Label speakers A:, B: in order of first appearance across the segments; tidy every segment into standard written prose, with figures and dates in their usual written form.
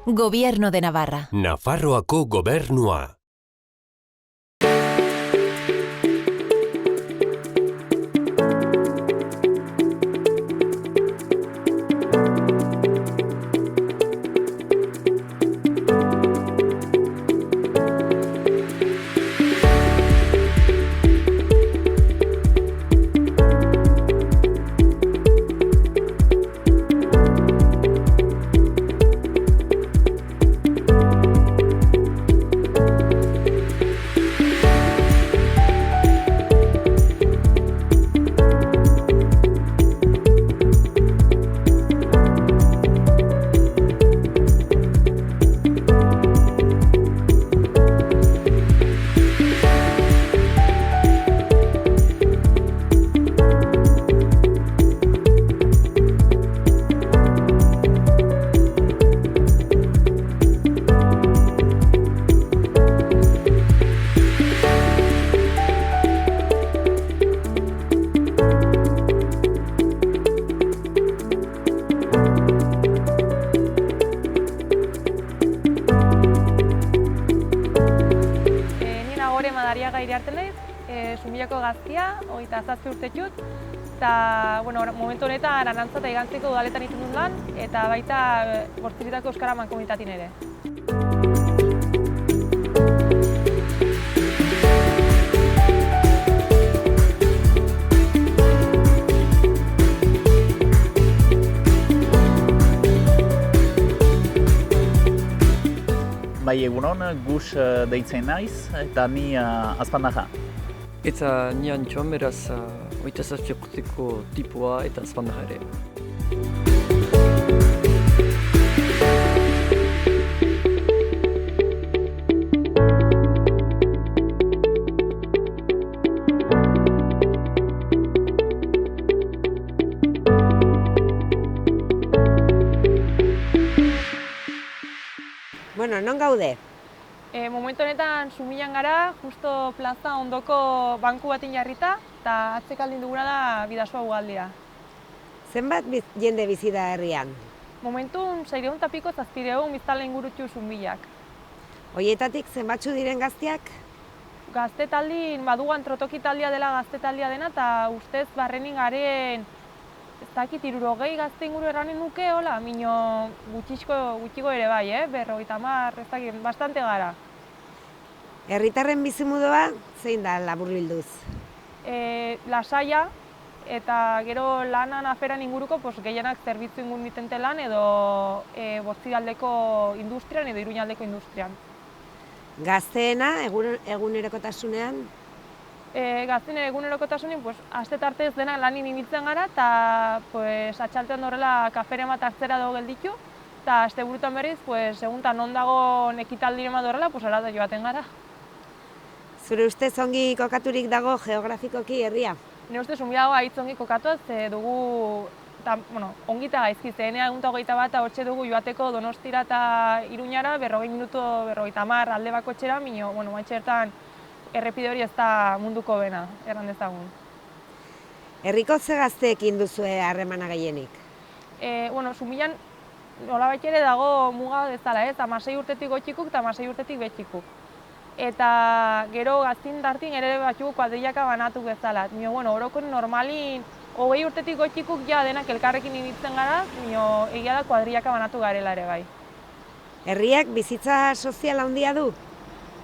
A: Gobierno de Navarra.
B: Nafarroako gobernua.
C: Madariaga iriarte naiz, Zumillako gaztia, 27 urtetxut, eta momentu honetan Arantza eta Igantziko udaletan egiten dut lan, eta baita Bortziritako Euskara Mankomunitatin ere.
D: Bai, egunon, Gus deitzen naiz, eta ni Azpandaja.
E: Eta ni Antxon, beraz, 27 urteko tipua eta Azpandaja ere.
F: Bueno, non gaude?
C: Momentu honetan Zumillan gara, justo plaza ondoko banku batin jarrita, eta atzekaldin duguna da Bidasoa ugaldia.
F: Zenbat jende bizi da herrian?
C: Momentun 600 biztanle ingurutxu Zumillak.
F: Hoietatik zenbatzu diren gazteak?
C: Gazte taldin, badugan trotoki taldia dela gazte taldia dena, eta ustez barrenin garen ez dakit, 60 gazte inguru erranen nuke, hola, mino gutxiko ere bai, 50, ez dakit, bastante gara.
F: Herritarren bizimodoa zein da laburbilduz?
C: Lasaia, eta gero lanan aferan inguruko gehienak zerbitzu inguru nitente lan edo Bortziraldeko industrian edo Iruñaldeko industrian.
F: Gazteena egunerokotasunean?
C: Gazteen egunerokotasunean, aste tartez dena lanin ibiltzen gara, eta atxaltean horrela kaferen bat hartzera dago gelditu, eta asteburutan berriz, eguntan non dago ekitaldiren bat horrela, arada joaten gara.
F: Zure ustez ongi kokaturik dago geografikoki herria?
C: Nire ustez Zumillako haitz ongi kokatu, dugu, ongi eta gaizki, zehenea egun eta 21 hortxe dugu joateko Donostira eta Iruñara, 40 minutu, 50 alde bako txera, maitxertan errepide hori ez da munduko bena, erran dezagun.
F: Herriko ze gazteekin duzue harremana gehienik?
C: Zumillan nolabait ere dago muga bezala, 16 urtetik gotxikuk eta 16 urtetik betxikuk. Eta gero gaztin dartin ere batxugu kuadrillaka banatu bezala. Orokon normalin 20 urtetik gotxikuk ja denak elkarrekin ibiltzen gara, egia da kuadrillaka banatu garela ere bai.
F: Herriak bizitza soziala handia du?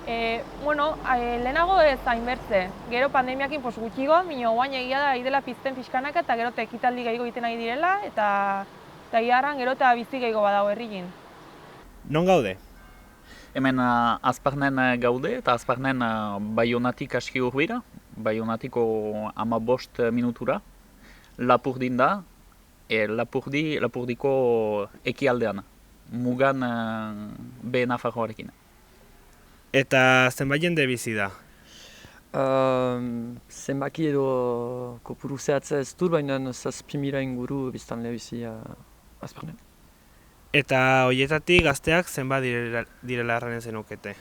C: Lehenago ez hainbertze. Gero pandemiakin gutxigo, guain egia da idela pizten pixkanaka eta gero ekitaldi gehiago egiten ari direla, eta egiarran gero eta bizi gehiago badago herrikin.
G: Non gaude?
D: Hemen Azparnen gaude, eta Azparnen Baionatik aski urbira, Baionatiko 15 minutura. Lapurdin da, Lapurdiko ekialdean, mugan be Nafarroarekin.
G: Eta zenbat jende bizi da?
E: Zenbaki edo kopuru zehatza ez dur, baina 7.000 inguru biztanle bizi Azparnen.
G: Eta horietatik gazteak zenbat direla erranen zenukete?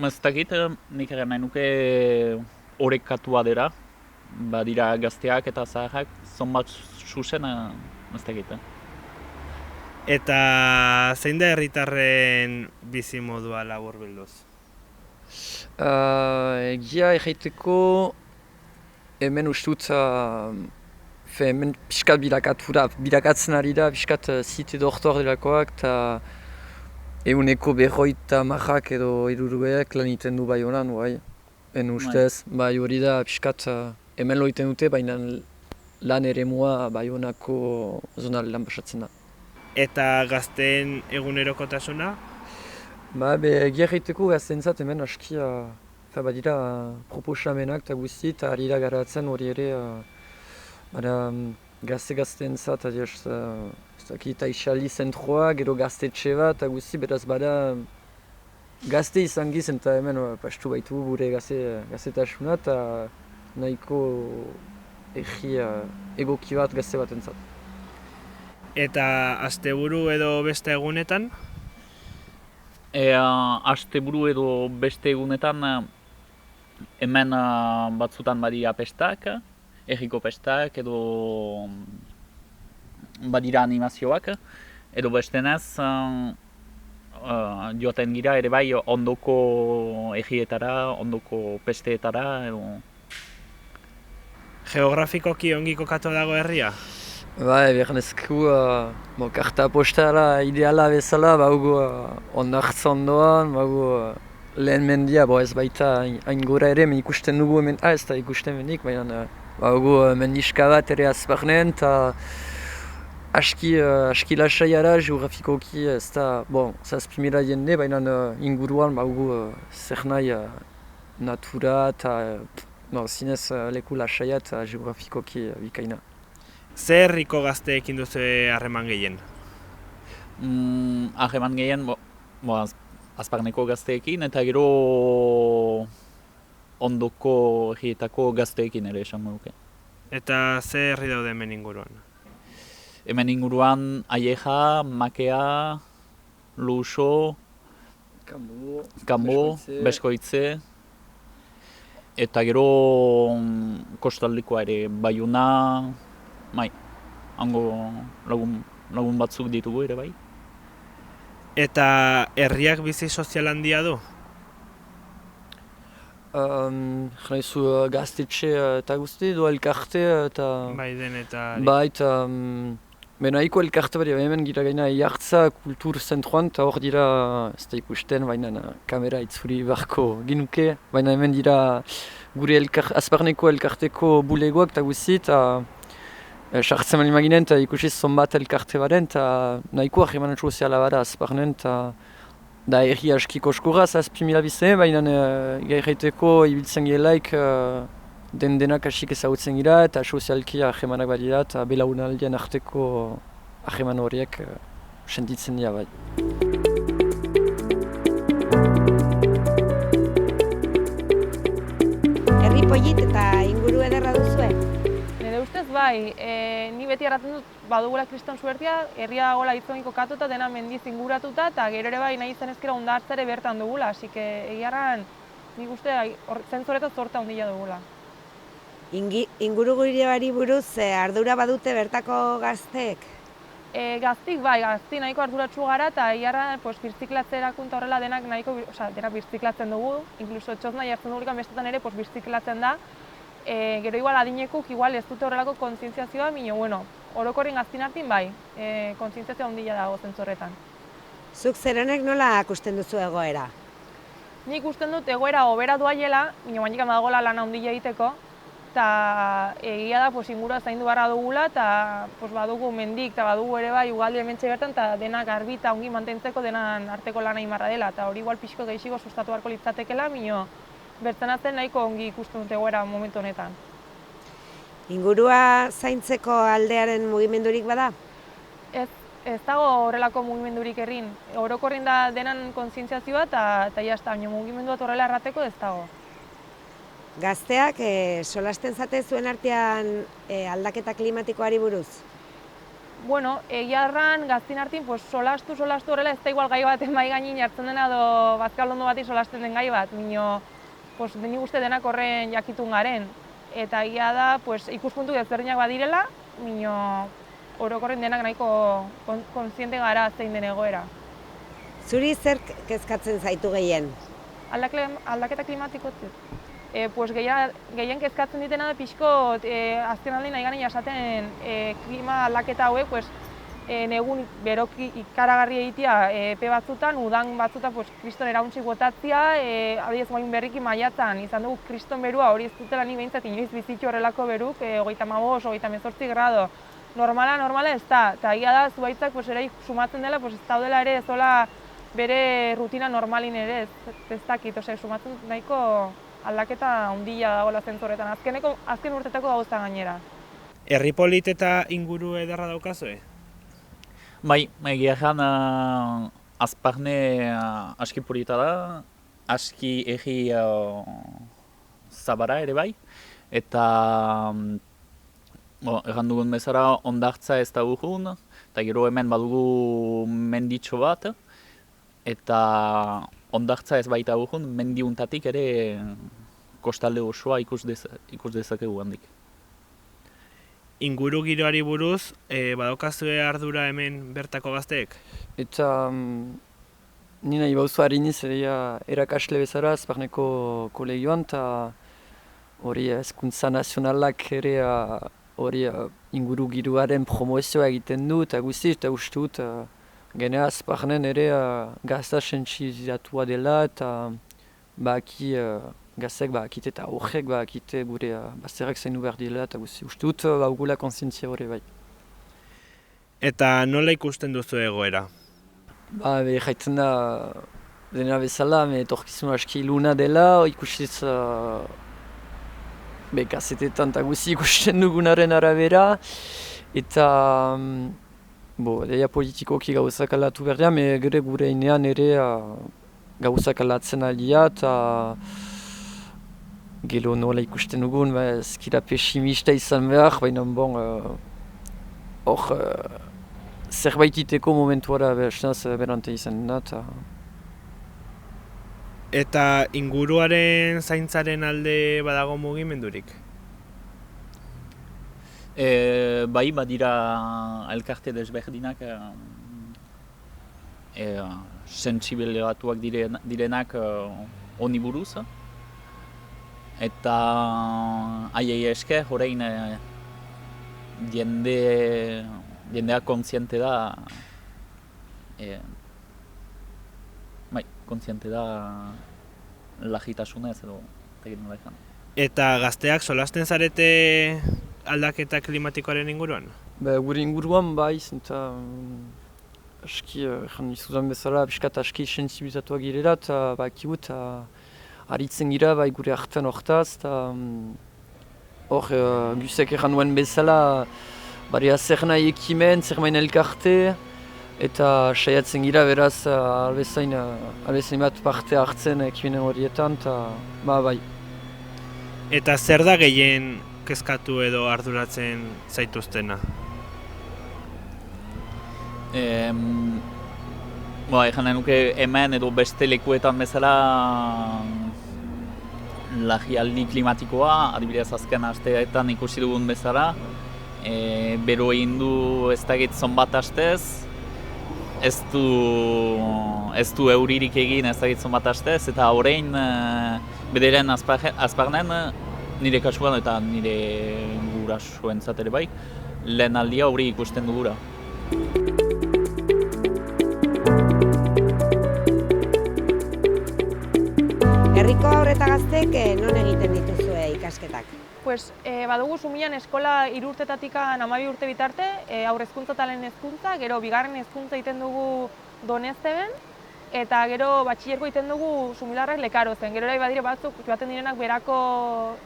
D: Ez dakit, nik nahi nuke orekatua dira, badira gazteak eta zaharrak, zonbat zuzen ez dakit.
G: Eta zein da herritarren bizimodua laburbilduz?
E: Egia erraiteko hemen ustut hemen pixkat bilakatzen ari da, pixkat zite doktor delakoak, eta ehuneko 50 edo 60 lan iten du Baionan, bai. Ustez, bai hori da pixkat hemen lo iten dute, baina lan eremua Baionako zonal lan basatzen da.
G: Eta gazteen egunerokotasuna?
E: Egia erraiteko gazteentzat hemen aski badira proposamenak eta guzti, eta ari da garatzen hori ere gazte-gazteentzat, ez dakit Aixali zentroa, gero gaztetxe bat, eta guzti, beraz bada gazte izan gizen, eta hemen pastu baitu gure gaztetasuna, eta nahiko egoki bat gazte batentzat.
G: Eta asteburu edo beste egunetan?
D: Asteburu edo beste egunetan hemen batzutan badira pestak, herriko pestak edo badira animazioak, edo bestenez joaten gira ere bai ondoko herrietara, ondoko pesteetara edo.
G: Geografikoki ongi kokatua dago herria?
E: Bernezku karta postala ideala bezala, bago ondartza ondoan, bago lehen mendia, ez baita hain gora ere, ikusten dugu hemen, ez da ikusten menik, baina bago mendiska bat ere azparnen, eta aski lasaiara geografikoki, ez da, zazpimila jende, baina inguruan bago zer nahi natura eta zinez leku lasaia eta geografikoki bikaina.
G: Zer herriko gazteekin duzu harreman gehien?
D: Harreman gehien azparneko gazteekin eta gero ondoko herrietako gazteekin ere esango duke.
G: Eta zer herri daude hemen inguruan?
D: Hemen inguruan Aieja, Makea, Luso, Kambo, Beskoitze, eta gero kostaldikoa ere Baiuna, hango lagun batzuk ditugu ere bai.
G: Eta herriak bizi sozial handia du?
E: Jarraizu gaztetxe eta guzti, edo elkarte eta...
G: Bai den eta...
E: eta... Nahiko elkarte bari, hemen gira gaina Iartza kultur zentroan, eta hor dira, ez da ikusten, baina kamera itzuri barko ginuke, baina hemen dira gure azparneko elkarteko bulegoak eta guzti, eta sartzen bali maginen eta ikusiz zonbat elkarte baren, eta nahiko harreman soziala bada azparnen, eta da herri aski koskorra, 7.000 bizene, baina gairreteko ibiltzen gelaik denak asik ezagutzen gira, eta sozialki harremanak badira, eta belaunaldien arteko harreman horiek sentitzen dira bai.
F: Herri polit eta inguru ederra duzue?
C: Nire ustez bai, ni beti erraten dut badugula kriston suertia, herria gola hitzoin kokatuta, dena mendiz inguratuta, eta gero ere bai nahi zen ezkera ondartzare bertan dugula, así que egiarran nik uste zentzoretaz zorta ondila dugula.
F: Ingurugiriari buruz ardura badute bertako gazteek?
C: Gaztik bai, gazti nahiko arduratsu gara eta egiarra birziklatzerakuntza horrela denak nahiko, denak birziklatzen dugu, inkluso txosna jartzen dugulikan bestetan ere birziklatzen da. Gero igual adinekuk igual ez dute horrelako kontzientziazioa, baina orokorren gaztin hartin bai, kontzientziazioa ondila dago zentzorretan.
F: Zuk zeronek nola ikusten duzu egoera?
C: Nik usten dut egoera hobera doaiela, baina baina badagoela lana ondila egiteko, eta egia da ingurua zaindu barra dugula, eta badugu mendik, eta badugu ere bai ugaldi hementxe bertan, eta denak garbi eta ongi mantentzeko denan arteko lana imarra dela, eta hori igual pixko gehiago sustatu beharko litzatekela, baina bertzenatzen nahiko ongi ikusten dut egoera momentu honetan.
F: Ingurua zaintzeko aldearen mugimendurik bada?
C: Ez dago horrelako mugimendurik herrin. Orokorrin da denan kontzientziazioa eta jazta, baina mugimendu bat horrela errateko ez dago.
F: Gazteak solasten zate zuen artean aldaketa klimatikoari buruz?
C: Bueno, egia erran gaztin artin solastu horrela ez da igual gai baten bai gainin jartzen dena edo bazkalondo bati solasten den gai bat, minio nik uste denak horren jakitun garen. Eta egia da ikuspuntu ezberdinak badirela, minio orokorren denak nahiko kontziente gara zein den egoera.
F: Zuri zer kezkatzen zaitu gehien?
C: Aldaketa klimatikoa pues gehien kezkatzen ditena da pixkot azken aldi nahi garen jasaten klima aldaketa hauek pues, negun beroki ikaragarri egitea epe batzutan, udan batzutan pues, kriston erauntzik botatzea, adibidez guain berriki maiatzan izan dugu kriston berua hori ez dutela ni behintzat inoiz bizitxo horrelako beruk, 35, 38 grado. Normala ez da, eta egia da zuhaitzak pues, ere sumatzen dela, pues, ez daudela ere ez dola bere rutina normalin ere ez dakit, sumatzen nahiko aldaketa handia dagoela zentzu horretan, azken urtetako gauza gainera.
G: Herri polit eta inguru ederra daukazue?
D: Bai, egia jan Azparne aski polita da, aski egi zabara ere bai, eta erran dugun bezala ondartza ez da urrun, eta gero hemen badugu menditxo bat, eta ondartza ez baita urrun, mendiuntatik ere kostalde osoa ikus dezakegu handik.
G: Inguru giroari buruz, badaukazue ardura hemen bertako gazteek?
E: Eta ni nahi bauzu hariniz erakasle bezala Azparneko kolegioan, eta hori hezkuntza nazionalak ere hori inguru giroaren promozioa egiten du, eta guzti, eta uste dut genea Azparnen ere gazta sentsibilizatua dela, eta gazteak bakite eta horrek bakite gure bazterrak zainu behar dela, eta guzti uste dut baugula kontzientzia hori bai.
G: Eta nola ikusten duzu egoera?
E: Jaiten da dena bezala, etorkizun aski luna dela, ikusiz gazetetan eta guzti ikusten dugunaren arabera, eta deia politikoki gauzak aldatu behar dira, gure inean ere gauzak aldatzen aldia, eta gero nola ikusten dugun, ezkira pesimista izan behar, baina hor zerbait iteko momentuara berante izan da.
G: Eta inguruaren zaintzaren alde badago mugimendurik?
D: Bai, badira elkarte desberdinak sentsibilizatuak direnak honi buruz. Eta haiei esker, orain jendea kontziente da, kontziente da lagitasunez edo egin nola izan.
G: Eta gazteak solasten zarete aldaketa klimatikoaren inguruan?
E: Gure inguruan bai, eta aski, izuzan bezala, piskat aski sensibilizatuak girela, eta bakigu, eta aritzen gira bai gure hartan hortaz, eta hor guzek erran duen bezala, baria zer nahi ekimen, zer main elkarte, eta saiatzen gira beraz albezain bat parte hartzen ekimenen horietan, eta bai.
G: Eta zer da gehien kezkatu edo arduratzen zaituztena?
D: Egan nahi nuke hemen edo beste lekuetan bezala larrialdi klimatikoa, adibidez azken asteetan ikusi dugun bezala, bero egin du ez dakit zonbat astez, ez du euririk egin ez dakit zonbat astez, eta orain bederen Azparnen nire kasuan eta nire gurasoentzat ere bai, lehen aldia hori ikusten dugura.
F: Herriko haur eta gaztek non egiten dituzue ikasketak?
C: Badugu Zumian eskola 3 urtetatik 12 urte bitarte, haur hezkuntza eta lehen hezkuntza, gero bigarren hezkuntza egiten dugu Donezteben, eta gero batxilergo egiten dugu Zumilarrak Lekarozen. Gero badire batzuk joaten direnak berako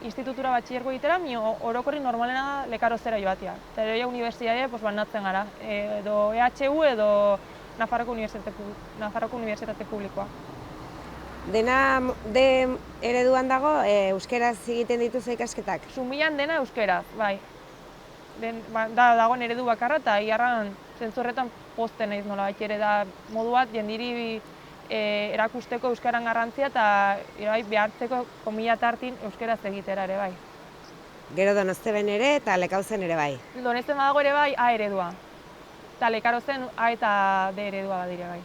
C: institutura batxilergo egitera, orokorri normalena Lekarozera joatea. Eta gero unibertsitatea banatzen gara, edo EHU edo Nafarroko Unibertsitate Publikoa.
F: Dena ereduan dago, euskeraz egiten dituzu ikasketak?
C: Zumian dena euskeraz, bai. Dagoen eredu bakarra eta iarran zentzu horretan pozten naiz nola bait ere da modu bat jendiri erakusteko euskaran garrantzia eta behartzeko komila tartin euskaraz egitera ere bai.
F: Gero Donosteben ere eta Lekauzen ere bai.
C: Donesten badago ere bai A eredua. Eta Lekarozen A eta D eredua badire bai.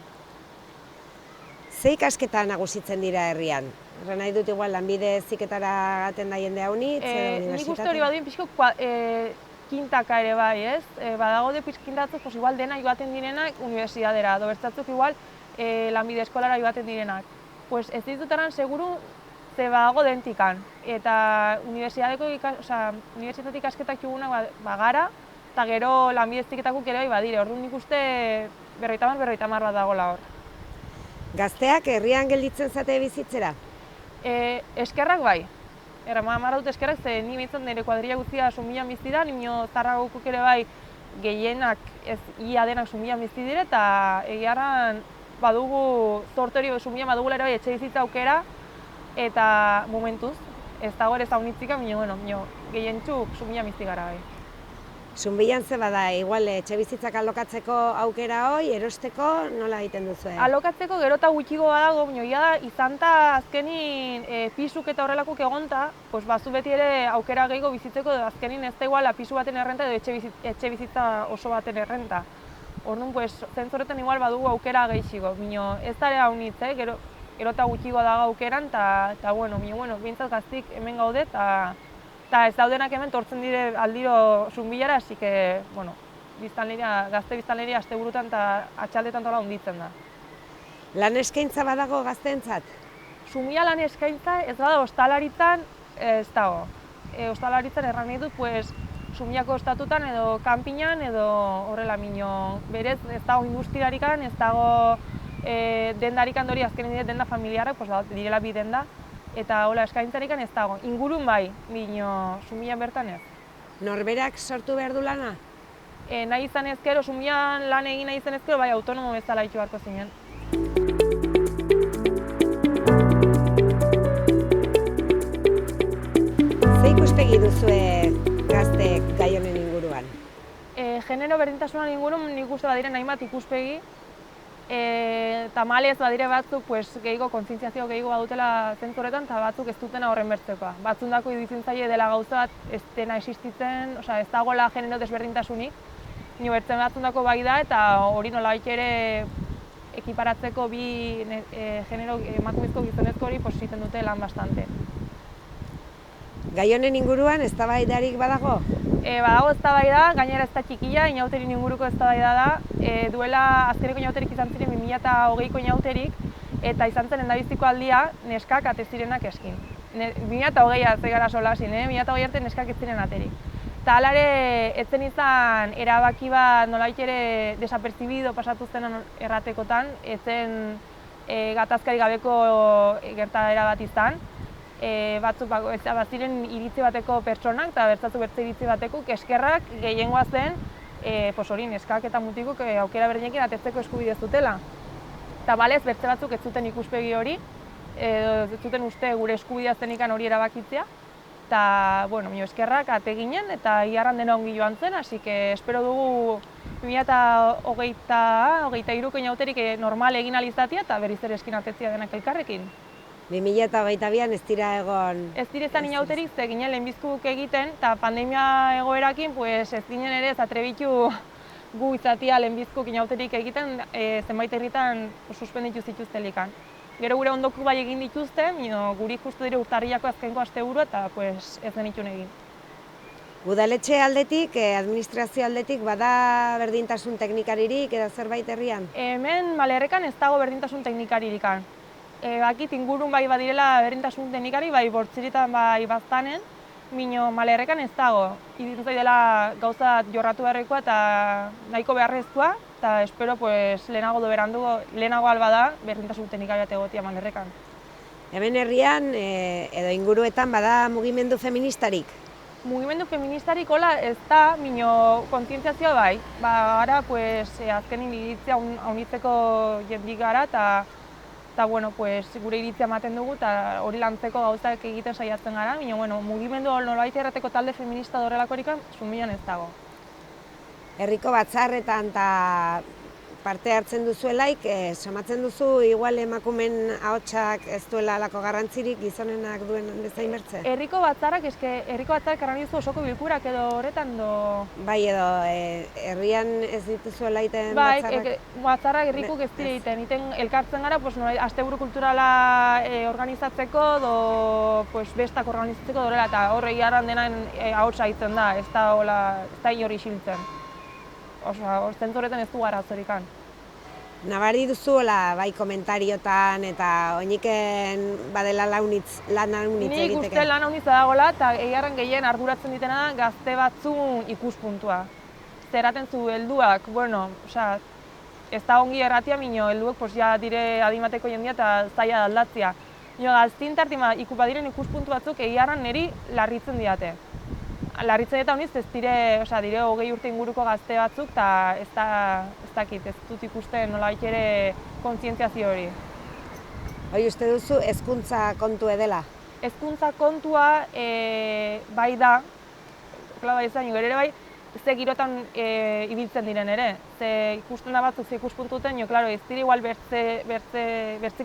F: Ze ikasketa nagusitzen dira herrian? Erra nahi dut igual lanbide heziketara gaten da jende haunitz,
C: Nik uste hori baduen pixko kintaka ere bai, ez? Badago de kintatzuk, pues igual dena joaten direnak unibertsitatera, edo bertzatzuk igual lanbide eskolara joaten direnak. Pues ez dituteran seguru ze badago dentikan. Eta unibertsitatetik ikasketak jugunak bagara, eta gero lanbide heziketakuk ere bai badire. Orduan nik uste 50 bat dagoela hor.
F: Gazteak herrian gelditzen zate bizitzera?
C: Eskerrak bai. Marra dut eskerrak, ze ni behintzat nire kuadrilla guztia Zumian bizi da, nino Zarragokuk ere bai gehienak ez ia denak Zumian bizi dire, eta egiarran badugu zortori Zumian badugula ere bai etxe bizitza aukera, eta momentuz, ez dago ere zaunitzika, mino gehientzuk Zumian bizi gara bai.
F: Zunbilan ze bada, igual etxe bizitzak alokatzeko aukera hoi, erosteko nola egiten duzue?
C: Alokatzeko gero eta gutxigo badago, izan eta azkenin pisuk eta horrelakuk egonta, pues bazu beti ere aukera gehiago bizitzeko, azkenin ez da igual pisu baten errenta edo etxe bizitza oso baten errenta. Orduan, pues, zentzoretan igual badugu aukera gehiago, ez da ere haunitz, gero eta gutxigo dago aukeran, eta bintzat gaztik hemen gaude, eta ez daudenak hemen tortzen dire aldiro Zunbilara, así que, gazte biztanleria asteburutan eta atxaldetan tola hunditzen da.
F: Lan eskaintza badago gazteentzat?
C: Zunbila lan eskaintza ez bada ostalaritzan ez dago. Ostalaritzan erran nahi dut, pues, Zunbilako estatutan edo kanpinan edo horrela berez ez dago industriarikan, ez dago dendarikan dori azkenen dire denda familiarrak, pues, direla bi denda. Eta hola eskaintzarikan ez dago. Ingurun bai, Zunbilan bertan ez.
F: Norberak sortu behar du lana?
C: Nahi izan ezkero, Zunbilan lan egin nahi izan ezkero, bai autonomo bezala itu beharko zinen.
F: Ze ikuspegi duzue gazteek gai honen inguruan?
C: Genero berdintasunan ingurun nik uste badiren hainbat ikuspegi. Tamalez badire batzuk gehiago kontzientziazio gehiago badutela zentzoretan eta batzuk ez dutena horren bertzekoa. Batzundako iruditzen zaie dela gauza bat ez dena existitzen, ez dagoela genero desberdintasunik. Nio bertzen batzundako bai da eta hori nolabait ere ekiparatzeko bi genero emakumezko gizonezko hori egiten dute lan bastante.
F: Gai honen inguruan eztabaidarik badago?
C: Badago eztabaida, gainera ez da txikia, inauterin inguruko eztabaida da. Duela azkeneko inauterik izan ziren 2020ko inauterik, eta izan zen lehendabiziko aldia neskak ate zirenak eskin. 2020a ez gara solasin, 2020 arte neskak ez ziren aterik. Eta hala ere, ez zen izan erabaki bat nolabait ere desaperzibido pasatu zen erratekotan, ez zen gatazkari gabeko gertaera bat izan. Batzuk baziren iritzi bateko pertsonak eta bertzatu bertze iritzi bateko eskerrak gehiengoa zen hori neskak eta mutikuk aukera berdinekin atetzeko eskubide zutela. Eta balez bertze batzuk ez zuten ikuspegi hori, ez zuten uste gure eskubidea zenikan hori erabakitzea. Eta, eskerrak ate ginen eta iarran dena ongi joan zen, hasi que espero dugu 2023ko inauterik normal egin alizatia eta berriz ere eskin atetzia denak elkarrekin.
F: 2022an ez dira egon...
C: Ez direzan inauterik, ze ginen lehenbizkuk egiten, eta pandemia egoerakin ez ginen ere ez atrebitu gu izatia lehenbizkuk inauterik egiten zenbait herritan suspenditu zituztelikan. Gero gure ondoku bai egin dituzte, guri justu dire urtarrilako azkenko asteburu eta ez genitun egin.
F: Udaletxe aldetik, administrazio aldetik, bada berdintasun teknikaririk edo zerbait herrian?
C: Hemen Malerrekan ez dago berdintasun teknikaririkan. Bakit ingurun bai badirela berdintasun teknikari, bai Bortziritan bai Baztanen, Malerrekan ez dago. Iruditzen zait dela gauza jorratu beharrekoa eta nahiko beharrezkoa, eta espero lehenago do berandu, lehenago alba da berdintasun teknikari bat egotia Malerrekan.
F: Hemen herrian edo inguruetan bada mugimendu feministarik?
C: Mugimendu feministarik hola ez da, kontzientziazioa bai. Gara azkenin iritzia haunitzeko jendik gara eta gure iritzia ematen dugu eta hori lantzeko gauzak egiten saiatzen gara, mugimendu nolabait errateko talde feminista horrelakorik Zunbilan ez dago.
F: Herriko batzarretan eta parte hartzen duzuelaik, somatzen duzu igual emakumen ahotsak ez duela alako garrantzirik gizonenak duen bezain bertze?
C: Herriko batzarrak, herriko batzarrak erran dizu osoko bilkurak edo horretan do...
F: Bai edo, herrian ez dituzuela iten
C: Bai,
F: batzarrak?
C: batzarrak herrikuk ez dira egiten elkartzen gara, asteburu kulturala organizatzeko, bestak organizatzeko dorela, eta horregi arran denan ahotsa egiten da, ez da inori isiltzen. Osea, zentzoretan ez du arazorikan.
F: Nabari duzuela bai komentariotan eta oiniken badela lan haunitz egiteke?
C: Nik uste lan haunitza dagoela eta egiarren gehien arduratzen ditena da gazte batzun ikuspuntua. Zeraten zu helduak, osea, ez da ongi erratia minio, helduek ja dire adimateko jendia eta zaila aldatzea. Gaztin tartima badiren ikuspuntu batzuk egiarren niri larritzen didate. Larritzen eta honiz, ez dire 20 urte inguruko gazte batzuk, eta ez dut ikusten nolabait ere kontzientziazio hori.
F: Hoi uste duzu hezkuntza kontu edela?
C: Hezkuntza kontua bai da, bai zaino, ere bai, ze girotan ibiltzen diren ere. Ze ikusten da batzuk, ze ikuspuntu duten, ez dire igual bertzek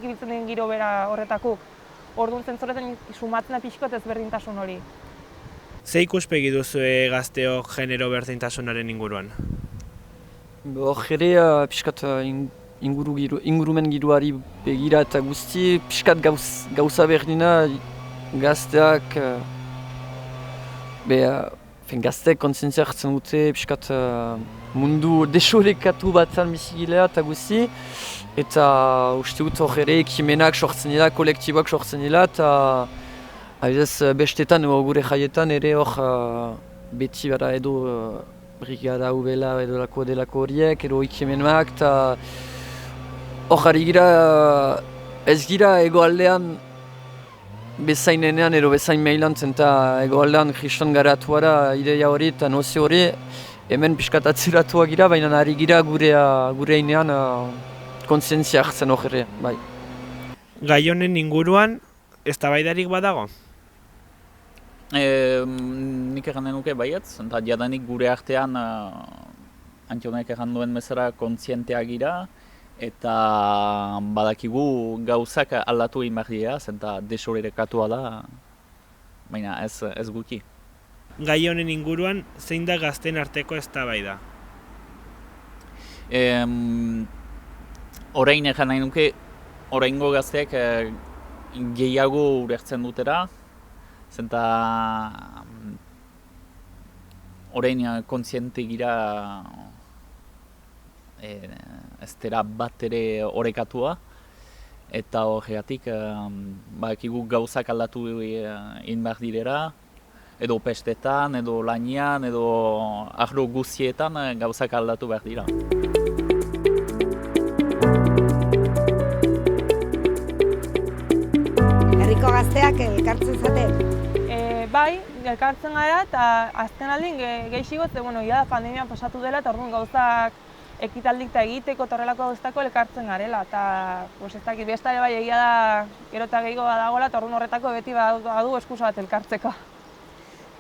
C: ibiltzen den giro bera horretakuk. Orduan zentzoretan sumatzen da pixkot ezberdintasun hori.
G: Ze ikuspegi duzue gazteok genero berdintasunaren inguruan?
E: Hor ere, pixkat ingurumen giroari begira eta guzti, pixkat gauza berdina gazteak, gazteek kontzientzia hartzen dute, pixkat mundu desorekatu batzan bizigilea eta guzti, eta uste dut hor ere ekimenak sortzen dira, kolektiboak sortzen dira, eta bestetan, gure jaietan ere hor beti bera edo brigada ubela edo delako horiek, edo ekimenak, eta hor ari gira ez gira egoaldean bezainenean edo bezain mailantzen, eta egoaldean kriston garatuara ideia hori eta nozio hori hemen pixkat atzeratua gira, baina ari gira gure inean kontzientzia hartzen hor ere, bai.
G: Gai honen inguruan eztabaidarik badago?
D: Nik egan denuke baietz, eta jadanik gure artean Antionek egan duen bezala kontzienteak gira, eta badakigu gauzak aldatu egin behar dira, eta desorekatua da, baina ez guki.
G: Gai honen inguruan zein da gazten arteko eztabaida?
D: Orain egan nahi nuke, oraingo gazteak gehiago ulertzen dutera, zenta orain kontziente gira ez dira bat ere orekatua, eta horregatik badakigu gauzak aldatu egin behar direra, edo pestetan, edo lanian, edo arlo guztietan gauzak aldatu behar dira.
F: Herriko gazteak elkartzen zaten?
C: Bai, elkartzen gara eta azken aldin gehiago, ia pandemia pasatu dela eta orduan gauzak ekitaldik eta egiteko eta horrelako gauztako elkartzen garela. Eta ez dakit, bestare bai egia da gero eta gehiago badagoela eta orduan horretako beti badu eskusa bat elkartzeko.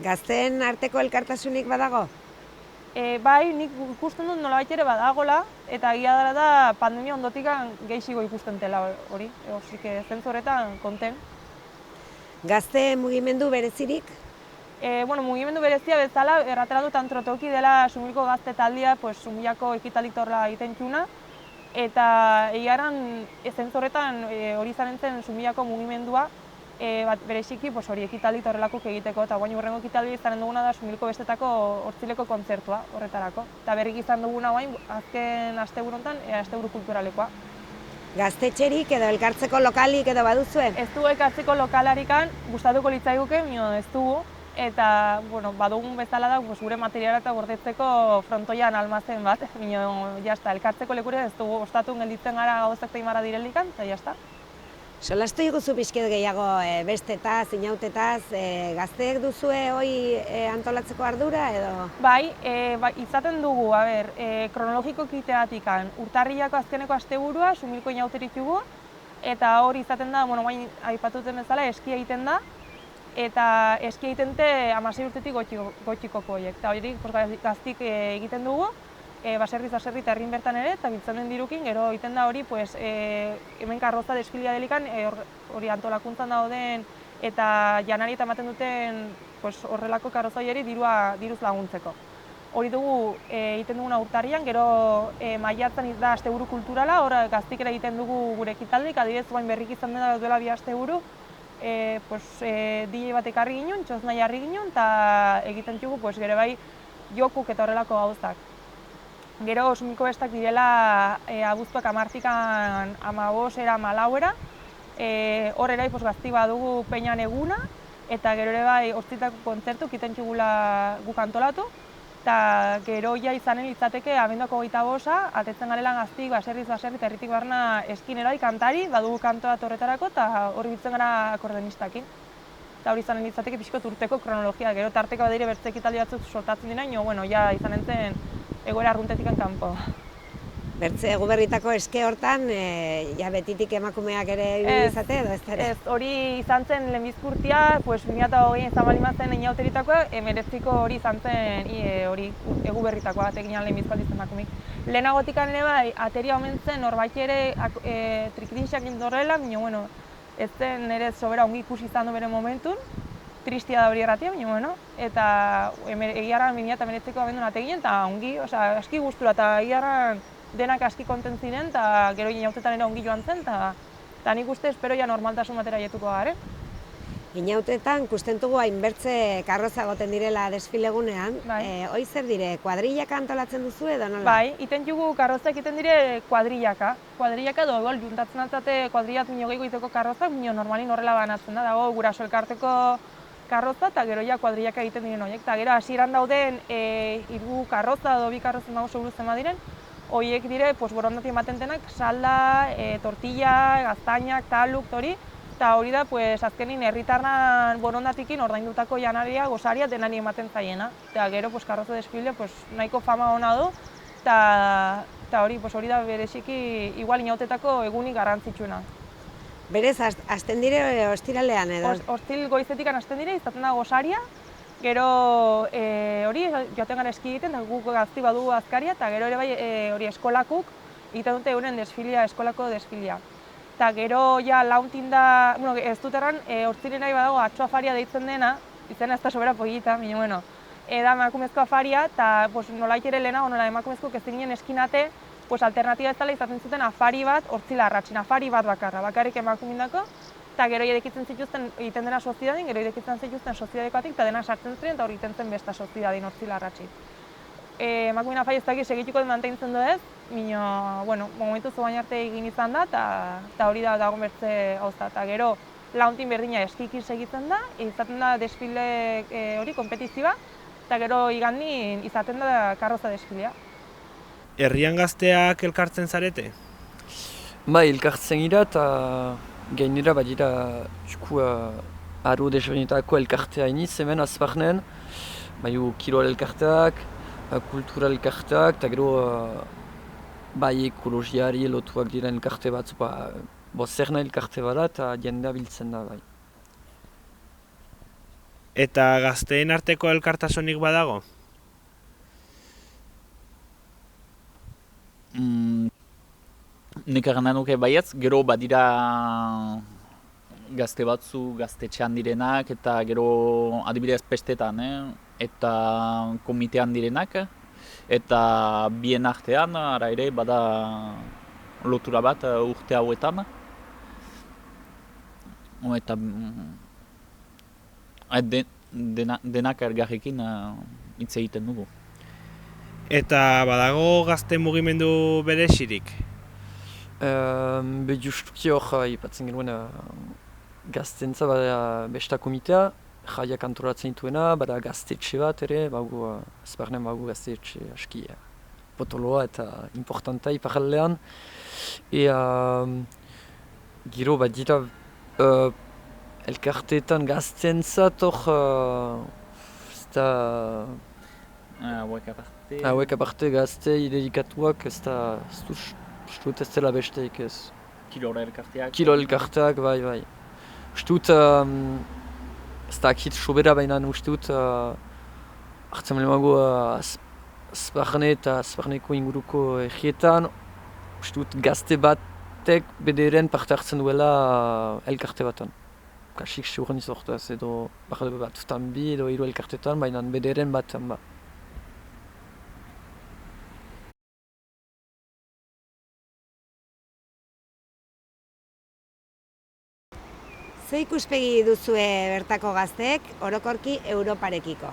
F: Gazteen arteko elkartasunik badago?
C: Bai, nik ikusten dut nolabait ere badagola eta egia da pandemia ondotik gehiago ikusten dela hori. Zentzu horretan konten.
F: Gazte mugimendu berezirik?
C: Mugimendu berezia bezala, erratera dut Antrotoki dela Sumilko gazte taldia, Sumilako ekitaldik torla egiten txuna. Eta egiaran, zentzu horretan hori zaren zen Sumilako mugimendua, bereziki hori ekitaldik torrelakuk egiteko. Eta guain hurrengo ekitaldi izanen duguna da Sumilko bestetako hortzileko kontzertua horretarako. Eta berrik izan duguna guain, azken asteburu honetan, asteburu kulturalekoa.
F: Gaztetxerik edo elkartzeko lokalik edo baduzuen?
C: Ez dugu elkartzeko lokalarikan, gustatuko litzaiguke, ez dugu. Eta badugun bezala da gure materiala eta gordetzeko frontoian almazen bat. Elkartzeko lekure ez dugu ostatu gelditzen gara gauzak teimara direlikan, eta jazta.
F: Solastu iguzu pixket gehiago bestetaz, inautetaz, gazteek duzue hoi antolatzeko ardura edo?
C: Bai, izaten dugu, kronologiko kiteatikan, urtarrilako azkeneko asteburua, Sumilko inauterik dugu, eta hori izaten da, aipatuten bezala, eskia egiten da, eta eskia egiten 16 urtetik gotxikoko horiek. Eta hori gaztik egiten dugu, baserriz eta herrin bertan ere, eta biltzen den dirukin, gero egiten da hori, pues, hemen karroza desfilia delikan, hori antolakuntzan dauden, eta janari eta ematen duten pues, horrelako karroza hori diruz laguntzeko. Hori dugu egiten duguna urtarrian, gero maiatzan da asteburu kulturala, hor gaztikera egiten dugu gure ekitaldik, adibidez guain berrik izan dela duela 2 asteburu, DJ bat ekarri ginen, txosna jarri ginen, eta egiten dugu pues, gero bai jokuk eta horrelako gauzak. Gero osumiko bestak direla abuztuak 10-tikan 15-era 14-era, hor ere pues, gazti badugu peinan eguna, eta gero ere bai ostitako kontzertu egiten txugula guk antolatu, eta gero ja izanen litzateke abenduako 25, atetzen garela gaztik baserriz eta herritik barna eskinerai kantari, badugu kantoa horretarako eta hori biltzen gara akordenistakin. Eta hori izanen litzateke pixkot urteko kronologia, gero tarteko badire bertze ekitaldi batzuk soltatzen dira, bueno, ja izanen zen egoera arruntetikan kanpo.
F: Bertze eguberritako eske hortan, ja betitik emakumeak ere izate edo ez ere?
C: Ez, hori izan zen lehenbizko urtea, 2020 izan bali mazen Einauteritakoa, 19 hori izan zen hori eguberritakoa, batekin lehenbizko aldiz emakumik. Lehenagotikan ere bai, ateria omen zen horbait ere trikidinxak indorrela, baina bueno, ez zen ere sobera ongi ikusi izan du bere momentun, tristia da hori erratia, baina bueno, eta egiarran 2019ko abendun ateginen, eta ongi, aski gustura, eta egiarran denak aski konten ziren, eta gero inautetan ere ongi joan zen, eta nik uste espero ja normaltasun batera jetuko garen.
F: Inautetan, kustentugu hainbertze karroza goten direla desfilegunean, hoi zer dire, kuadrillaka antolatzen duzu edo nola?
C: Bai, iten jugu karroza egiten dire kuadrillaka edo igual juntatzen atzate kuadrillat minogei goiteko karroza, normalin horrela banatzen da, dago guraso elkarteko karroza eta gero ja kuadrillaka egiten diren horiek, eta gero hasieran dauden 3 karroza edo 2 karroza nago seguru zen badiren, horiek dire, borondati ematen denak, salda, tortilla, gaztainak, taluk, hori, eta hori da, azkenin herritarran borondatikin ordaindutako janaria, gozaria denari ematen zaiena. Eta gero, karroza desfile nahiko fama ona du, eta hori da bereziki igual inautetako egunik garrantzitsuena.
F: Berez, hasten dire ostiralean edo?
C: Ostil goizetik hasten dire, izaten da gozaria, gero hori joaten gara eski egiten, guk gazti badugu azkaria, eta gero ere bai hori eskolakuk egiten dute euren desfilia, eskolako desfilia. Eta gero ja launtin da, ez dut erran, hortziren nahi badago atxo afaria deitzen dena, izena ez da sobera polita, baina bueno, da emakumezko afaria, eta nolaik ere lehenago, nola emakumezko ez ginen eskinate, alternatiba ez dela izaten zuten afari bat, hortzila arratxin, afari bat bakarrik emakumindako, eta gero irekitzen zituzten egiten dena soziadin, gero irekitzen zituzten soziadekoatik, eta dena sartzen ziren, eta hori egiten zen besta soziadin hortzila arratxin. Emakumin afari ez dakit segituko mantentzen du ez, baina, momentu zuain arte egin izan da, eta hori da dago bertze gauza. Eta gero launtin berdina eskikin segitzen da, izaten da desfile hori kompetizioa, eta gero igandin izaten da karroza desfilea.
G: Herrian gazteak elkartzen zarete?
E: Bai, elkartzen gira eta gainera badira aro desberdinetako elkartea iniz hemen azparnen, baiu kirol elkarteak, kultural elkarteak, eta gero bai ekologiari lotuak diren elkarte bat, zerna elkarte bada eta jendea biltzen da bai.
G: Eta gazteen arteko elkartasunik badago?
D: Nik egin nuke baietz, gero badira gazte batzu gaztetxean direnak eta gero adibidez pestetan, eta komitean direnak, eta bien artean, ara ere, bada lotura bat urte hauetan. Eta denak elgarrekin hitz egiten dugu.
G: Eta badago gazte mugimendu berezirik?
E: Justuki hor ipatzen genuen gaztentza bada besta komitea, jaiak antolatzen dituena, bada gaztetxe bat ere, azparnen bagu gaztetxe aski potoloa eta importanta iparaldean. Gero bat dira elkarteetan gaztentzat hor hauek aparte gazte dedikatuak ez da ustut ez dela besteik ez.
D: Kirol elkarteak?
E: Kirol elkarteak, bai. Ustut ez da akit sobera baina ustut hartzen lemago Zbarne eta Zbarneko inguruko egietan, uste dut gazte batek bederen parte hartzen duela elkarte batan. Kasik seuren izortaz edo batzutan bi edo hiru elkartetan, baina bederen batan ba.
F: Ze ikuspegi duzue bertako gazteek orokorki Europarekiko?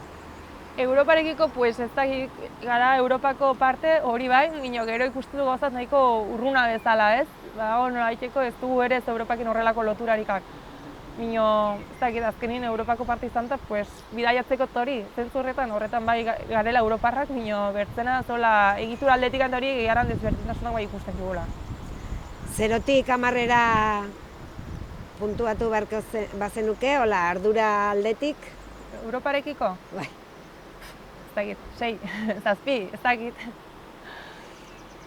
C: Europarekiko, pues, ez dakit gara Europako parte hori bai, gero ikusten du gauzat nahiko urruna bezala, ez? Nolaiteko ez dugu ere ez Europakin horrelako loturarikak. Ez dakit azkenin Europako parte izan eta, pues, bidaiatzeko hori, zentzu horretan bai garela Europarrak, bertzena zola egitura aldetik hori gehiaran desberdintasunak bai ikusten dugula.
F: 0tik 10 puntuatu beharko bazenuke, hola, ardura aldetik?
C: Europarekiko?
F: Bai.
C: Ez dakit, 6, 7, ez dakit.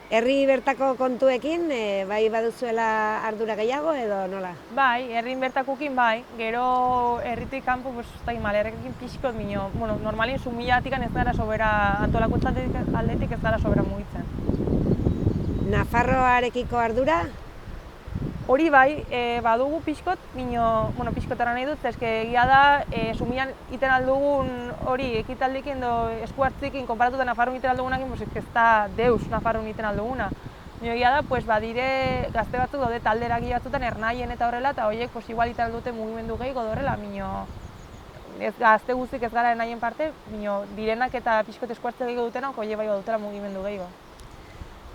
F: Herri bertako kontuekin, bai baduzuela ardura gehiago edo nola?
C: Bai, herrin bertakukin bai, gero herritik kanpo, pues, ez dakit, malerrekin pixkot normalin sumilatik ez gara sobera, antolakuntza aldetik ez gara sobera mugitzen.
F: Nafarroarekiko ardura?
C: Hori bai, badugu pixkot, pixkotara nahi dut, eske egia da, sumian iten aldugun hori ekitaldikin edo esku hartzikin konparatuta Nafarroan iten aldugunakin, ez da deus Nafarroan iten alduguna. Egia da, badire gazte batzuk daude talderaki batzutan ernaien eta horrela, eta horiek igual iten aldute mugimendu gehiago horrela, gazte guztik ez gara ernaien parte, direnak eta pixkot esku hartze gehiago dutena, horiek bai dutela mugimendu gehiago.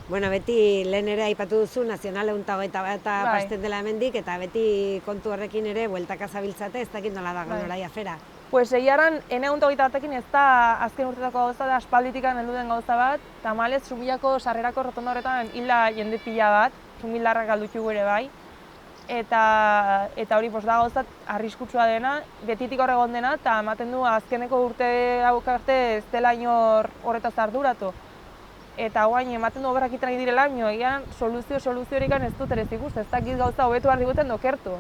F: Bueno, beti lehen ere aipatu duzu, Nazional 121 pasten dela hemendik, eta beti kontu horrekin ere bueltaka zabiltzate, ez dakit nola dago norai afera.
C: Pues egiaran, ene 121 ez da azken urtetako gauza da, aspalditikan heldu den gauza bat, tamalez Sumillako sarrerako rotonda horretan hilda jende pila bat, Sumildarrak galdutu ere bai, eta hori da gauzat arriskutsua dena, betitik hor egon dena, eta ematen du azkeneko urte hauek arte ez dela inor horretaz arduratu. Eta guain ematen du obrak iten direla, egian soluziorik ez dut ere ikusten, ez dakit gauza hobetu behar diguten dokertu.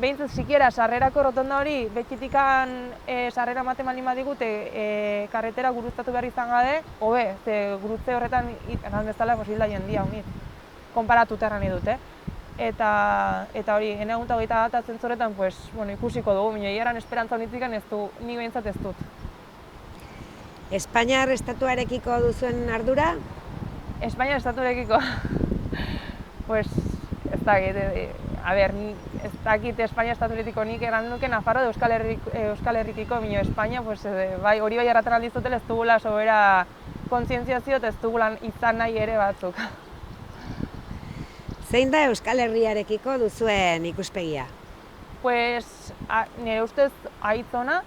C: Behintzat sikiera sarrerako rotonda hori, betxitikan sarrera ematen baldin badigute karretera guruztatu behar izan gabe, hobe, ze gurutze horretan eran bezala hilda jendia honit, konparatuta erran dute. Eta hori, ene 121 zentzoretan ikusiko dugu, egiaran esperantza honitzikan ez du, ni behintzat ez dut.
F: Espainiar estatuarekiko duzuen ardura?
C: Espainiar estatuarekiko? Pues, ez dakit, ez dakit Espainia estatuarekiko nik eran nuke Nafarro edo Euskal Herrikiko, Espainia, bai, hori bai erraten aldizutela ez dugula sobera kontzientziazio eta ez dugula izan nahi ere batzuk.
F: Zein da Euskal Herriarekiko duzuen ikuspegia?
C: Pues, nire ustez aitzona,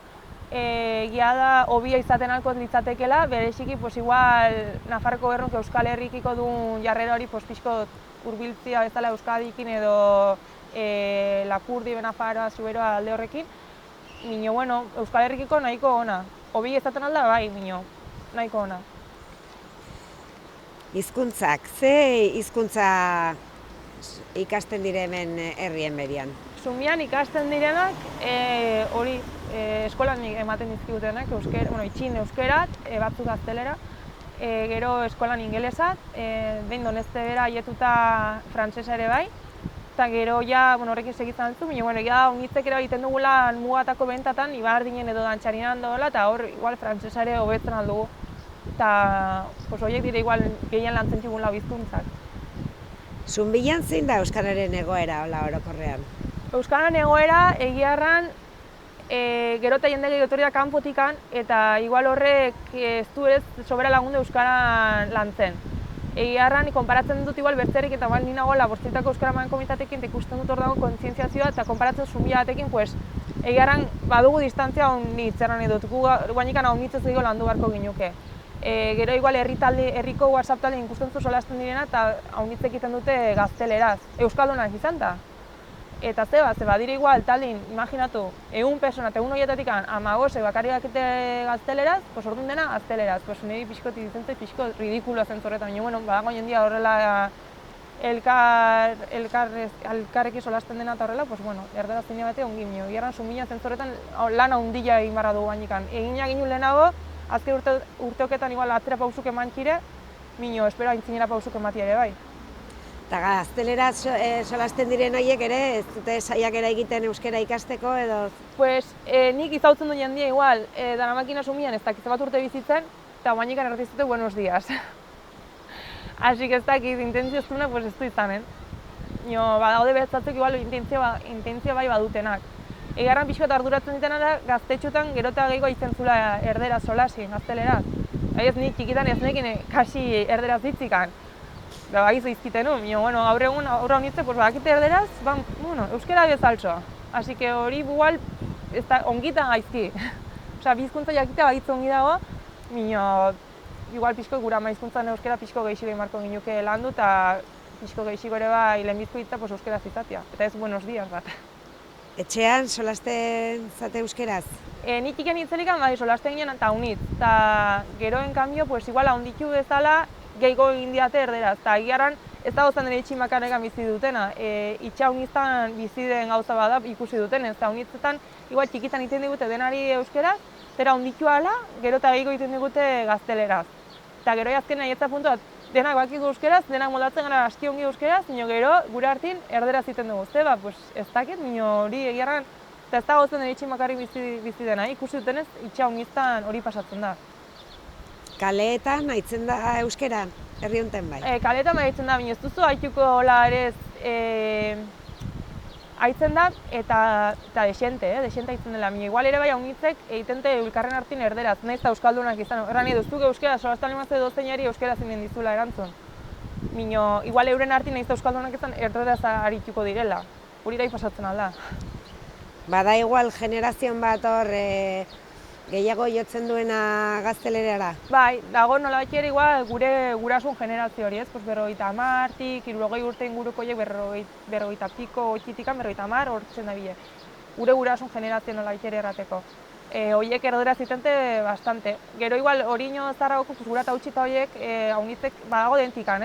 C: egia da hobia izaten alko litzatekela, bereziki igual Nafarroko gobernuk Euskal Herrikiko duen jarrera hori pixko hurbiltzia bezala Euskadikin edo Lapurdi, Nafarroa, Zuberoa alde horrekin. Euskal Herrikiko nahiko ona. Hobia izaten alda bai, nahiko ona.
F: Hizkuntzak, ze hizkuntza ikasten dire hemen herrien berian?
C: Sumian ikasten direnak, hori eskolan ematen dizkigutenak, itxin euskerat, batzuk gaztelera, gero eskolan ingelesat, behin donezte bera aietuta frantsesa ere bai, eta gero horrekin segitzen dut, baina unitzek ere egiten dugula mugatako bentatan, ibardinen edo dantxarinan dola, eta hor igual frantsesa ere hobetzen aldugu. Eta horiek dire igual gehien lantzen txigun lau hizkuntzak.
F: Zunbilan zein da euskararen egoera orokorrean?
C: Euskararen egoera egiarran gero eta jende gehi etorri da kanpotikan eta igual horrek ez du ez sobera lagundu euskaran lantzen. Egiarran konparatzen dut igual bertzerik eta igual nina gola bortzitako euskara man komitatekin ikusten dut hor dago kontzientziazioa eta konparatzen Zumila batekin egiarran badugu distantzia honitz erran edut, guainikan honitzez gehiago landu beharko ginuke. Gero igual herriko WhatsApp talde ikusten zu solasten direna eta haunitz egiten dute gazteleraz, euskaldunak izan da. Eta ze badire igual taldin, imaginatu, 100 persona eta 1 horietatik 15 bakarrik dakite gazteleraz, orduan dena gazteleraz. Niri pixkot izitzen zen, pixkot ridikuloa zentzorretan, baina badago jendia horrela elkarrekin solasten dena eta horrela, erderaz zine bate ongi minio. Gerran Zumila zentzorretan lan handia egin barra dugu bainikan. Egina ginen lehenago, azken urteoketan igual atzera pausuk eman txire, mino, espero aintzinera pausuk emati ere bai.
F: Eta gaztelera solasten diren horiek ere, ez dute saiakera egiten euskara ikasteko edo...
C: Pues nik izautzen du jendia igual, daramakina sumian ez dakiz bat urte bizitzen, eta oainikan erretizute buenos días. Así que ez dakiz, intentzio eztuna, pues ez du izanen. Badaude behetzatzek igual intentzio bai badutenak. Egarran pixko eta arduratzen ditenara, gaztetxotan gerota gehiago aitzen zula erdera solasi, gazteleraz. Ez nik txikitan ez nekin kasi erderaz ditzikan. Bagizu izkiten nu, gaur egun aurra honitze, badakite erderaz, euskera bezaltsoa. Así que hori igual ongitan gaizki. Osea, bizkuntza jakitea bagitzu ongi dago, igual pixko gura maizkuntzan euskera pixko gehiago marko ginuke landu, eta pixko gehiago ere bai lehenbizko hitza euskera zizatia. Eta ez buenos días bat.
F: Etxean solasten zate euskeraz?
C: Nik iken hitzelikan bai solasten ginen eta unitz. Eta geroen kanbio, igual ahonditu bezala, gehiago egin diate erderaz. Eta egiaran ez da gozan dira itximakarekan bizi dutena. Itxa uniztan bizi den gauza bada ikusi duten. Eta unitzetan, igual txikitan egiten digute denari euskeraz, zera ahonditu ala, gero eta gehiago egiten digute gazteleraz. Eta gero azken nahi puntu bat, denak bakigu euskeraz, denak moldatzen gara aski ongi euskeraz, gero gure hartin erderaz egiten dugu. Ez dakit, hori egiarran, eta ez da gozan dira itximakarrik bizi dena. Ikusi dutenez, itxa uniztan hori pasatzen da.
F: Kaleetan haitzen da euskera, herri honetan bai?
C: Kaleetan haitzen da, ez duzu haituko hola ere haitzen da eta desente haitzen dela. Igual ere bai haunitzek egitente elkarren hartin erderaz, nahiz eta euskaldunak izan. Erran eduztuk euskera, solaztan lemazte dozeinari euskera zinen dizula erantzun. Igual euren hartin nahiz eta euskaldunak izan erderaz arituko direla. Hori da pasatzen alda.
F: Bada igual generazioan bat hor gehiago jotzen duena gaztelerara?
C: Bai, dago nola bat igual gure gurasun generazio hori, ez? 50-tik, 60 urte inguruko horiek 40 piko, 80-berrogeita hortzen da bile. Gure gurasun generazio nola bat errateko. Horiek erderaz zitente bastante. Gero igual horiño zarragoko gura eta utxita horiek haunitzek badago dentikan,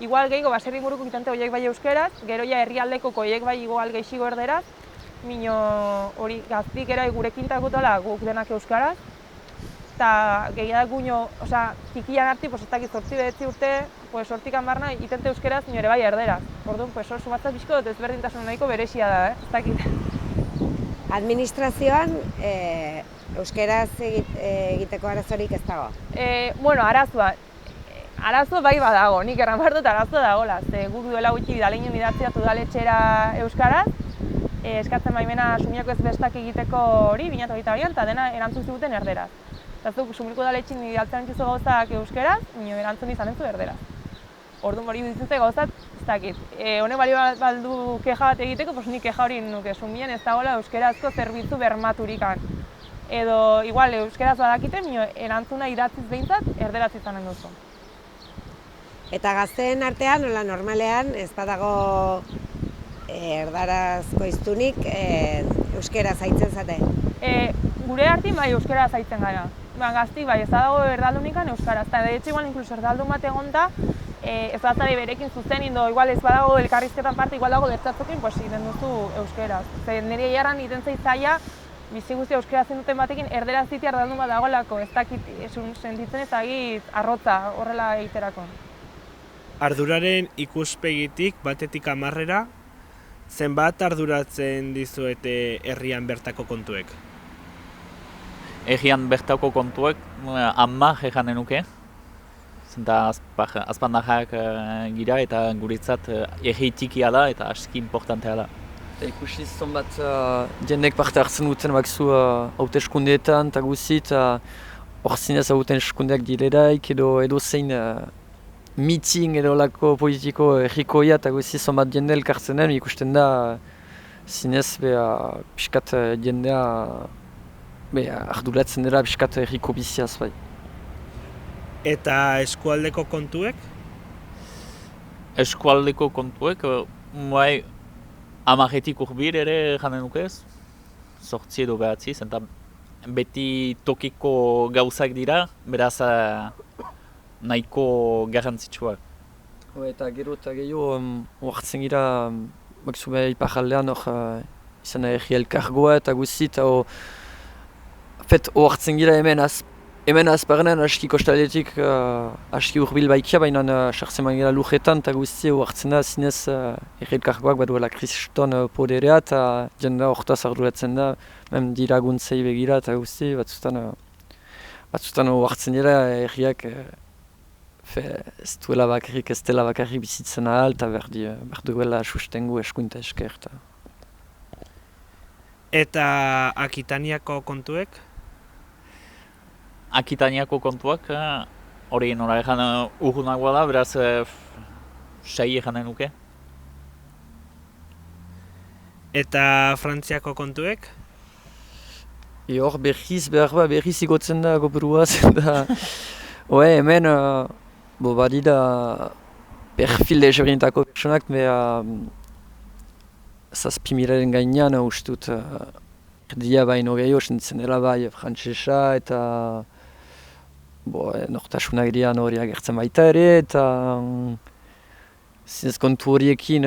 C: Igual gehiago baserri inguruko egitente horiek bai euskeraz, gero ja herrialdeko horiek bai igual gehiago erderaz, hori gaztik ere gurekin takutela guk denak euskaraz, eta gehiadak guño, txikian harti, ez dakit 8-9 urte, 8-10 barna, itente euskeraz, ere bai erderaz. Orduan, hor sumatzat bizko dut ezberdintasun nahiko berezia da, ez dakit.
F: Administrazioan euskeraz egiteko arazorik ez dago?
C: Arazo bai badago, nik erran behar dut arazo dagoela. Guk duela gutxi bidaleinen idatziat udaletxera euskaraz, eskatzen baimena sumiako ez bestak egiteko hori, 2022an, eta dena erantzun ziguten erderaz. Eta zuk sumiako udaletxin idaltzen dituzu gauzak euskaraz, erantzun izan entzu erderaz. Orduan hori dituzte gauzat, ez dakit. Honek balio baldu keja bat egiteko, nik keja hori nuke, sumien ez dagoela euskarazko zerbitzu bermaturikan. Edo, igual, euskaraz badakiten, erantzuna idatziz behintzat, erderaz izanen duzu.
F: Eta gazteen artean, nola normalean, ez badago erdarazko iztunik euskeraz haitzen zate?
C: Gure hartin bai euskaraz haitzen gara. Gaztik bai ez dago erdaldunikan euskaraz. Eta de igual inkluso erdaldun bat egon da, ez batzari berekin zuzen indo, igual ez badago elkarrizketan parte, igual dago bertzatzokin, egiten duzu euskaraz. Nire jarran iten zaitzaia, bizi guztia euskaraz duten batekin erderaz ziti erdaldun bat dagoelako, ez dakit sentitzen ezagit arrotza horrela egiterako.
G: Arduraren ikuspegitik batetik 10-era, zenbat arduratzen dizuete herrian bertako kontuek?
D: Herrian bertako kontuek 10 eganen nuke. Zenta azpandajak gira eta guretzat herri txikia da eta aski importantea da.
E: Eta ikusi zonbat jendek parte hartzen duten bakzu hauteskundeetan eta guzi eta hor zinez hauteskundeak direlaik edo zein meeting edo lako politiko herrikoia eta guzi zonbat jende elkartzen den ikusten da zinez pixkat jendea arduratzen dela pixkat herriko biziaz bai.
G: Eta eskualdeko kontuek?
D: Eskualdeko kontuek, bai, 10-etik urbir ere janen nukez, 8 edo 9, zenta beti tokiko gauzak dira, beraz nahiko garrantzitsuak.
E: Eta gero eta gehiago oartzen gira, bakzu behar iparaldean izan herri elkargoa eta guzti, eta oartzen gira hemen Hemen azparnen aski kostaletik aski urbil baikia, baina sartzen bagera lujetan eta guzti hartzen da zinez errekargoak baduela kriston poderea eta jendea hortaz arduratzen da, mem diraguntzei begira eta guzti, batzutan hartzen dira erriak ez duela bakarrik, ez dela bakarrik bizitzen ahal eta behar duela sustengu eskuinta esker.
G: Eta Akitaniako kontuek?
D: Akitaniako kontuak, hori nora egan urgunagoa da, beraz 6 eganen nuke.
G: Eta Frantziako kontuek?
E: Hor berriz igotzen da kopurua zen da. Hemen, badira perfil desberdinetako pertsonak, beha 7.000 gainean ustut erdia baino gehiago sentzen dela bai frantsesa eta nortasunak dian hori agertzen baita ere eta zinez kontu horiekin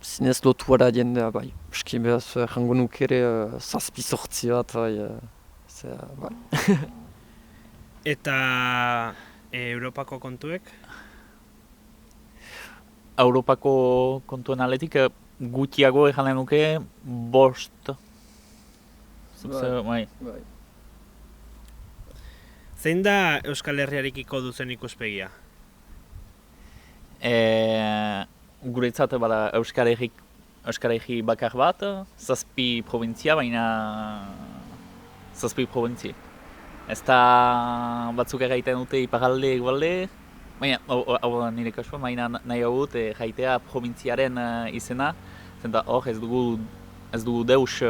E: zinez lotuara jendea bai. Eski behaz jango nuke ere 7-8 bat bai.
G: Eta Europako kontuek?
D: Europako kontuen aletik gutxiago eganen nuke 5. Bai.
G: Zein da Euskal Herriarekiko duzen ikuspegia?
D: Guretzat bada Euskal Herri bakar bat, 7 provintzia, baina 7 provintzia. Ez da batzuk egiten dute iparalde egualde, baina hau nire kasua, baina nahi hau dut jaitea provintziaren izena, zenta hor ez dugu deus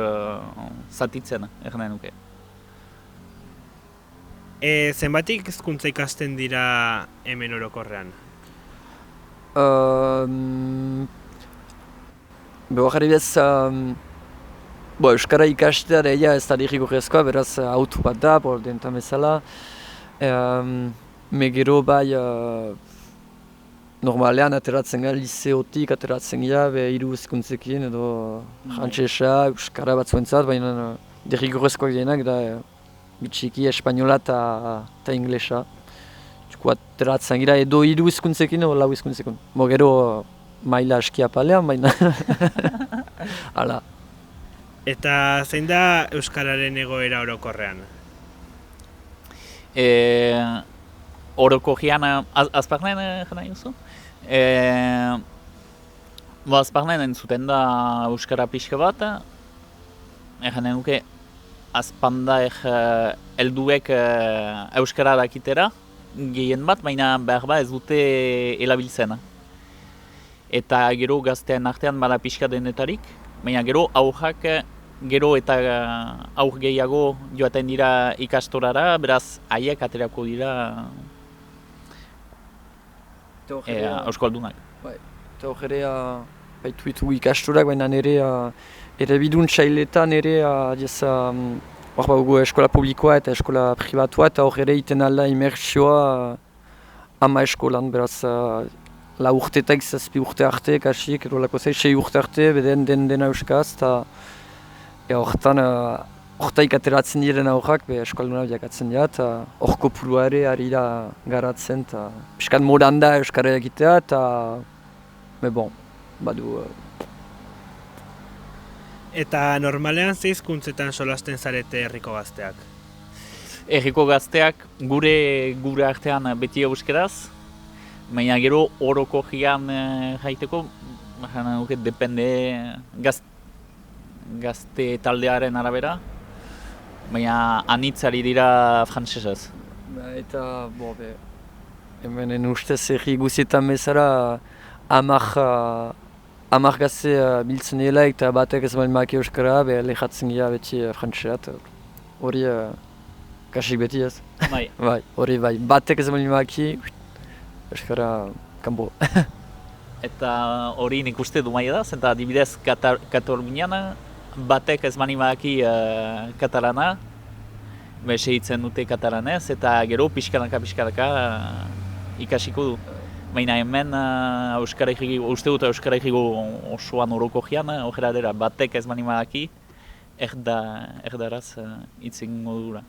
D: zatitzen egin nuke.
G: Zenbatik hizkuntza ikasten dira hemen orokorrean?
E: Behar bez, Euskara ikastea deia ez da dirigorrezkoa, beraz auto bat da, dentan bezala. Gero bai, normalean ateratzen gara, liseotik ateratzen gara, 3 hizkuntzekin edo frantsesa, euskara batzuentzat, baina derrigorrezkoak dienak da bitxiki espainola eta inglesa. Ateratzen gara edo 3 hizkuntzekin edo 4 hizkuntzekin. Gero maila aski apalean, baina hala.
G: Eta zein da euskararen egoera orokorrean?
D: Orokorrean, azparnen jena duzu? Azparnen entzuten da euskara pixka bat, egin nuke azpanda helduek euskara dakitera, gehien bat, baina behar ez dute elabiltzen. Eta gero gaztean artean bada pixka denetarik, baina gero aurrak gero eta aur gehiago joaten dira ikastorara, beraz haiek aterako dira euskaldunak.
E: Eta hor ere baitu ditu ikastorak, baina ere bidun txailetan ere hor badugu eskola publikoa eta eskola pribatua, eta hor ere iten alda imersioa 10 eskolan, beraz 4 urteetak 7 urte arte, kasik, erolako 6 urte arte, beden dena euskaz, eta hortaik ateratzen diren aurrak, eskaldunak jakatzen dira, eta hor kopurua ere ari da garatzen, eta piskat modan da euskara egitea, eta badu.
G: Eta normalean ze hizkuntzetan solasten zarete herriko gazteak?
D: Herriko gazteak gure artean beti euskeraz, baina gero orokorrean jaiteko, depende gazte taldearen arabera, baina anitzari dira frantsesez.
E: Eta, hemen ustez herri guzietan bezala 10 gazte biltzen dela eta batek ez balmaki euskara, lehatzen gira beti frantsesat. Hori kasik beti ez. Bai, hori bai, batek ez balmaki euskara kanbo.
D: Eta hori nik uste du maia da, zenta adibidez Katalunian batek ez manimaki katalana, segitzen dute katalanez, eta gero pixkanaka ikasiko du. Baina hemen uste dut Euskara Herriko osoan orokorrean, horrela dira batek ez manimaki erdaraz hitz egingo dura.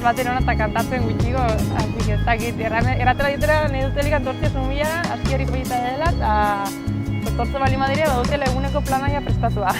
C: baten hona eta kantatzen gutxiko, hasi ez dakit, erratela ditera nahi dutelik antortzia sumila, aski hori pollita dela, eta tortze bali madire, badutela eguneko planaia prestatua.